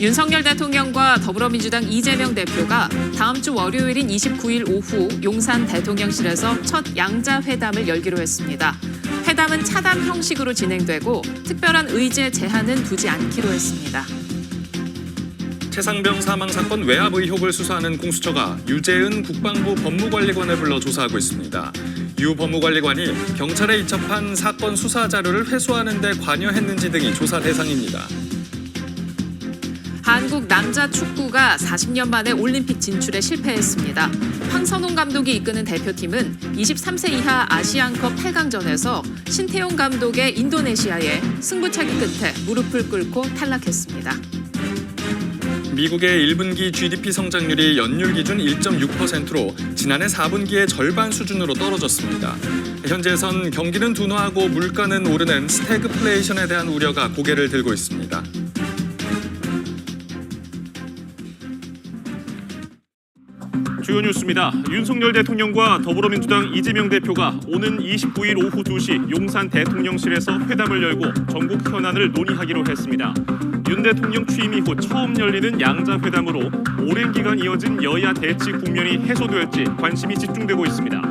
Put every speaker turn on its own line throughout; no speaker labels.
윤석열 대통령과 더불어민주당 이재명 대표가 다음 주 월요일인 29일 오후 용산 대통령실에서 첫 양자회담을 열기로 했습니다. 회담은 차담 형식으로 진행되고 특별한 의제 제한은 두지 않기로 했습니다.
최상병 사망 사건 외압 의혹을 수사하는 공수처가 유재은 국방부 법무관리관을 불러 조사하고 있습니다. 유 법무관리관이 경찰에 이첩한 사건 수사 자료를 회수하는 데 관여했는지 등이 조사 대상입니다.
한국 남자 축구가 40년 만에 올림픽 진출에 실패했습니다. 황선홍 감독이 이끄는 대표팀은 23세 이하 아시안컵 8강전에서 신태용 감독의 인도네시아에 승부차기 끝에 무릎을 꿇고 탈락했습니다.
미국의 1분기 GDP 성장률이 연율 기준 1.6%로 지난해 4분기의 절반 수준으로 떨어졌습니다. 현재선 경기는 둔화하고 물가는 오르는 스태그플레이션에 대한 우려가 고개를 들고 있습니다.
주요 뉴스입니다. 윤석열 대통령과 더불어민주당 이재명 대표가 오는 29일 오후 2시 용산 대통령실에서 회담을 열고 전국 현안을 논의하기로 했습니다. 윤 대통령 취임 이후 처음 열리는 양자회담으로 오랜 기간 이어진 여야 대치 국면이 해소될지 관심이 집중되고 있습니다.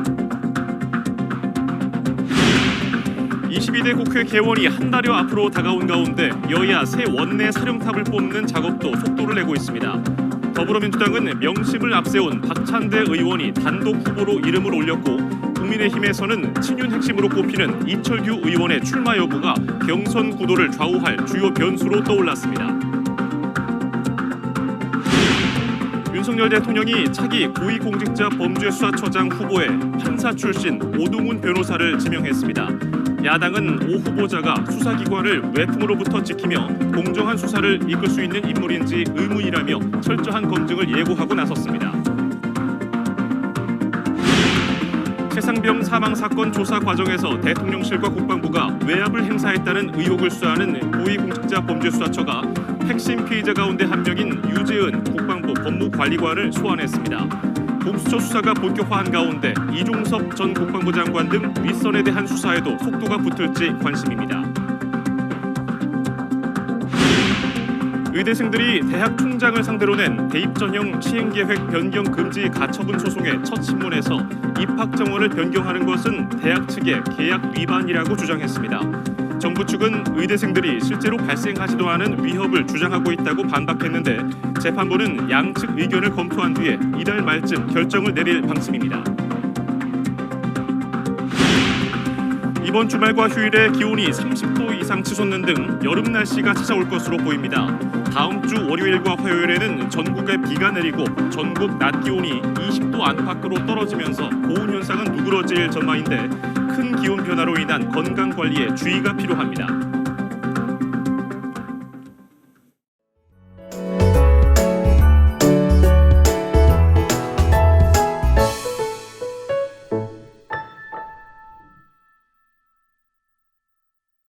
22대 국회 개원이 한 달여 앞으로 다가온 가운데 여야 새 원내 사령탑을 뽑는 작업도 속도를 내고 있습니다. 더불어민주당은 명심을 앞세운 박찬대 의원이 단독 후보로 이름을 올렸고 국민의힘에서는 친윤 핵심으로 꼽히는 이철규 의원의 출마 여부가 경선 구도를 좌우할 주요 변수로 떠올랐습니다. 윤석열 대통령이 차기 고위공직자범죄수사처장 후보에 판사 출신 오동훈 변호사를 지명했습니다. 야당은 오 후보자가 수사기관을 외풍으로부터 지키며 공정한 수사를 이끌 수 있는 인물인지 의문이라며 철저한 검증을 예고하고 나섰습니다. 최상병 사망 사건 조사 과정에서 대통령실과 국방부가 외압을 행사했다는 의혹을 수사하는 고위공직자범죄수사처가 핵심 피의자 가운데 한 명인 유재은 국방부 법무관리관을 소환했습니다. 공수처 수사가 본격화한 가운데 이종섭 전 국방부 장관 등 윗선에 대한 수사에도 속도가 붙을지 관심입니다. 의대생들이 대학 총장을 상대로 낸 대입 전형 시행계획 변경 금지 가처분 소송의 첫 신문에서 입학 정원을 변경하는 것은 대학 측의 계약 위반이라고 주장했습니다. 정부 측은 의대생들이 실제로 발생하지도 않은 위협을 주장하고 있다고 반박했는데 재판부는 양측 의견을 검토한 뒤에 이달 말쯤 결정을 내릴 방침입니다. 이번 주말과 휴일에 기온이 30도 이상 치솟는 등 여름 날씨가 찾아올 것으로 보입니다. 다음 주 월요일과 화요일에는 전국에 비가 내리고 전국 낮 기온이 20도 안팎으로 떨어지면서 고온 현상은 누그러질 전망인데 큰 기온 변화로 인한 건강 관리에 주의가 필요합니다.